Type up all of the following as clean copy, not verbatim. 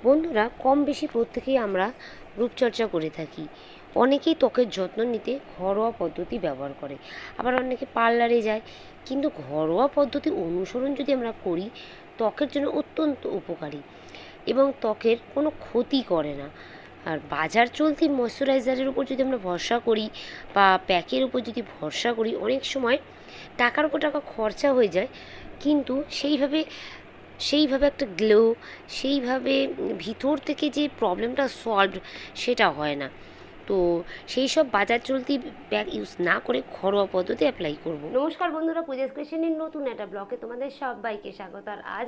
বন্ধুরা, কম বেশি প্রত্যেকেই আমরা রূপচর্চা করে থাকি। অনেকেই ত্বকের যত্ন নিতে ঘরোয়া পদ্ধতি ব্যবহার করে, আবার অনেকে পার্লারে যায়। কিন্তু ঘরোয়া পদ্ধতি অনুসরণ যদি আমরা করি, ত্বকের জন্য অত্যন্ত উপকারী এবং ত্বকের কোনো ক্ষতি করে না। আর বাজার চলতি ময়শ্চারাইজারের উপর যদি আমরা ভরসা করি বা প্যাকের উপর যদি ভরসা করি, অনেক সময় টাকার উপর টাকা খরচা হয়ে যায়, কিন্তু সেইভাবে একটা গ্লো, সেইভাবে ভিতর থেকে যে প্রবলেমটা সলভড সেটা হয় না। তো সেই সব বাজার চলতি ব্যাগ ইউজ না করে ঘরোয়া পদ্ধতি অ্যাপ্লাই করব। নমস্কার বন্ধুরা, পূজাস কিচেনের নতুন একটা ব্লগে তোমাদের সবাইকে স্বাগত। আর আজ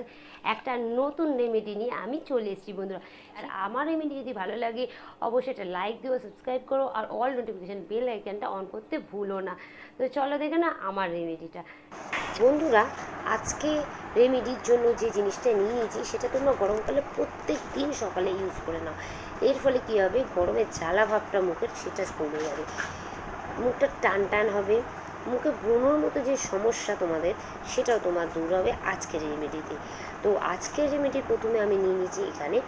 একটা নতুন রেমেডি নিয়ে আমি চলে এসেছি বন্ধুরা। আর আমার রেমেডি যদি ভালো লাগে অবশ্যই একটা লাইক দিও, সাবস্ক্রাইব করো আর অল নোটিফিকেশান বেল আইকনটা অন করতে ভুলো না। তো চলো দেখে না আমার রেমেডিটা। বন্ধুরা, আজকে রেমেডির জন্য যে জিনিসটা নিয়ে নিয়েছি সেটা তোমরা গরমকালে প্রত্যেক দিন সকালে ইউজ করে নাও। এর ফলে কী হবে, গরমের জ্বালা ভাবটা মুখের সেটা কমে যাবে, মুখটা টান টান হবে, মুখে ব্রণর মতো যে সমস্যা তোমাদের সেটাও তোমার দূর হবে আজকের রেমেডিতে। তো আজকের রেমেডি প্রথমে আমি নিয়ে নিয়েছি এখানে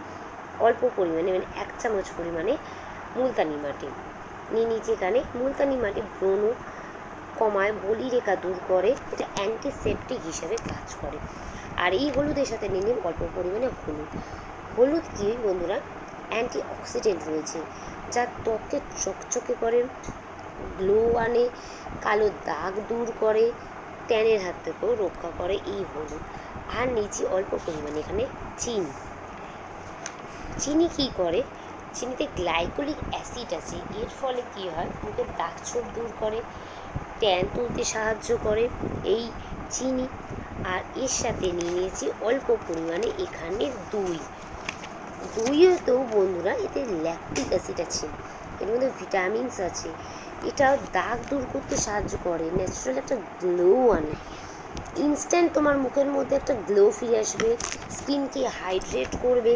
অল্প পরিমাণে, মানে 1 চামচ পরিমাণে মুলতানি মাটি নিয়ে নিয়েছি। এখানে মুলতানি মাটি ব্রণ কমায়, বলি রেখা দূর করে, এটা অ্যান্টিসেপটিক হিসেবে কাজ করে। আর এই হলুদের সাথে নিয়ে নিন অল্প পরিমাণে হলুদ কি বন্ধুরা, অ্যান্টি অক্সিডেন্ট রয়েছে যা ত্বককে চকচকে করে, গ্লো আনে, কালো দাগ দূর করে, ট্যানের হাত থেকেও রক্ষা করে এই হলুদ। আর নিচে অল্প পরিমাণে এখানে চিনি কী করে, চিনিতে গ্লাইকোলিক অ্যাসিড আছে। এর ফলে কী হয়, মুখের দাগ ছোপ দূর করে, ট্যান তুলতে সাহায্য করে এই চিনি। আর এর সাথে নিয়ে নিয়েছি অল্প পরিমাণে এখানে দইতেও বন্ধুরা এতে ল্যাকটিক অ্যাসিড আছে, এর মধ্যে ভিটামিনস আছে। এটা দাগ দূর করতে সাহায্য করে, ন্যাচারাল একটা গ্লো আনে, ইনস্ট্যান্ট তোমার মুখের মধ্যে একটা গ্লো ফিরে আসবে, স্কিনকে হাইড্রেট করবে,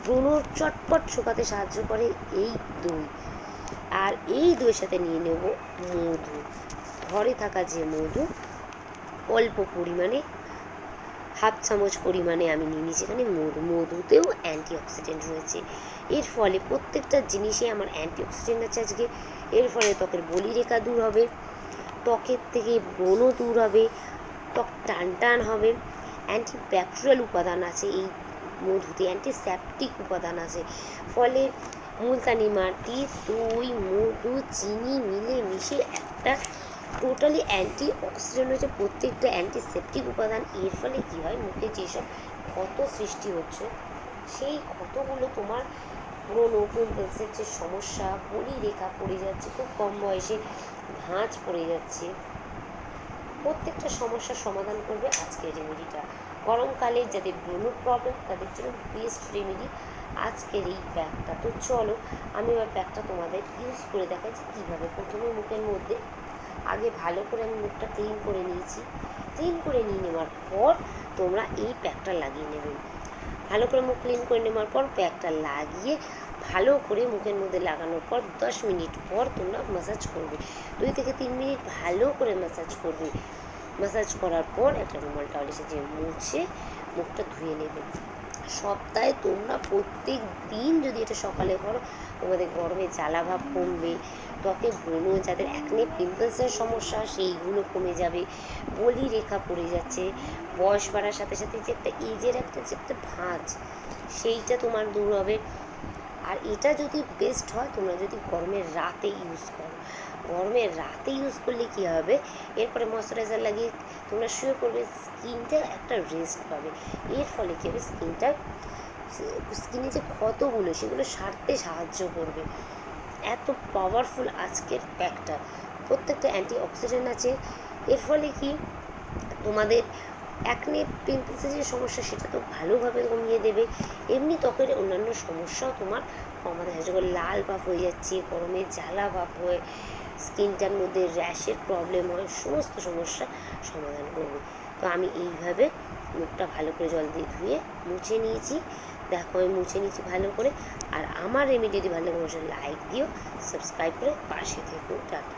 ব্রণ চটপট শুকাতে সাহায্য করে এই দই। আর এই দইয়ের সাথে নিয়ে নেব মধু, ঘরে থাকা যে মধু, অল্প পরিমাণে 1/2 চামচ পরিমাণে আমি নিয়ে নিয়েছি এখানে মধুতেও অ্যান্টিঅক্সিডেন্ট রয়েছে। এর ফলে প্রত্যেকটা জিনিসে আমার অ্যান্টিঅক্সিডেন্ট আছে আজকে। এর ফলে ত্বকের বলিরেখা দূর হবে, ত্বকের থেকে ব্রণ দূর হবে, ত্বক টান টান হবে, অ্যান্টিব্যাকটেরিয়াল উপাদান আছে এই মধুতে, অ্যান্টিসেপটিক উপাদান আছে। ফলে মুলতানি মাটি, দই, মধু, চিনি মিলে মিশে একটা টোটালি অ্যান্টি অক্সিডেন্ট হচ্ছে, প্রত্যেকটা অ্যান্টিসেপটিক উপাদান। এর ফলে কী হয়, মুখে যেসব ক্ষত সৃষ্টি হচ্ছে সেই ক্ষতগুলো তোমার ব্রণ, পিম্পলসের যে সমস্যা, বলি রেখা পড়ে যাচ্ছে, খুব কম বয়সে ভাঁজ পড়ে যাচ্ছে, প্রত্যেকটা সমস্যার সমাধান করবে আজকের রেমেডিটা। গরমকালে যাদের ব্রণ প্রবলেম তাদের জন্য বেস্ট রেমেডি আজকের এই প্যাকটা। তো চলো আমি এবার প্যাকটা তোমাদের ইউজ করে দেখাই যে কীভাবে। প্রথমে মুখের মধ্যে আগে ভালো করে আমি মুখটা ক্লিন করে নিয়েছি। ক্লিন করে নিয়ে নেওয়ার পর তোমরা এই প্যাকটা লাগিয়ে নেবে। ভালো করে মুখ ক্লিন করে নেওয়ার পর প্যাকটা লাগিয়ে ভালো করে মুখের মধ্যে লাগানোর পর 10 মিনিট পর তোমরা ম্যাসাজ করবে। 2 থেকে 3 মিনিট ভালো করে ম্যাসাজ করবে। ম্যাসাজ করার পর একটা রুমাল টাওয়ালের সাথে মুছে মুখটা ধুয়ে নেবে। সপ্তাহে তোমরা প্রত্যেক দিন যদি এটা সকালে করো, তোমাদের গরমে জ্বালা ভাব কমবে, ত্বকে ব্রণ, যাদের অ্যাকনে পিম্পলসের সমস্যা সেইগুলো কমে যাবে, বলি রেখা পড়ে যাচ্ছে, বয়স বাড়ার সাথে সাথে যে একটা এজের যে একটা ভাঁজ সেইটা তোমার দূর হবে। আর এটা যদি বেস্ট হয় তোমরা যদি গরমের রাতে ইউজ করো। গরমের রাতে ইউজ করলে কী হবে, এরপরে ময়শ্চারাইজার লাগিয়ে তোমরা শুয়ে পড়বে, স্কিনটা একটা রেস্ট পাবে। এর ফলে কী হবে, স্কিনে যে ক্ষতগুলো সেগুলো সারতে সাহায্য করবে। এত পাওয়ারফুল আজকের প্যাকটা, প্রত্যেকটা অ্যান্টিঅক্সিডেন্ট আছে। এর ফলে কি তোমাদের অ্যাকনে পিম্পলসের যে সমস্যা সেটা তো ভালোভাবে কমিয়ে দেবে, এমনি ত্বকের অন্যান্য সমস্যাও তোমার কমাতে সাহায্য করে। লাল ভাব হয়ে যাচ্ছে, গরমে জ্বালা ভাব হয়ে, স্কিনটার মধ্যে র্যাশের প্রবলেম হয়, সমস্ত সমস্যা সমাধান করবে। তো আমি এইভাবে মুখটা ভালো করে জল দিয়ে ধুয়ে মুছে নিয়েছি। দেখো আমি মুছে নিয়েছি ভালো করে। আর আমার রেমেডি যদি ভালো লাগে অবশ্যই লাইক দিও, সাবস্ক্রাইব করে পাশে থেকো। টাটা।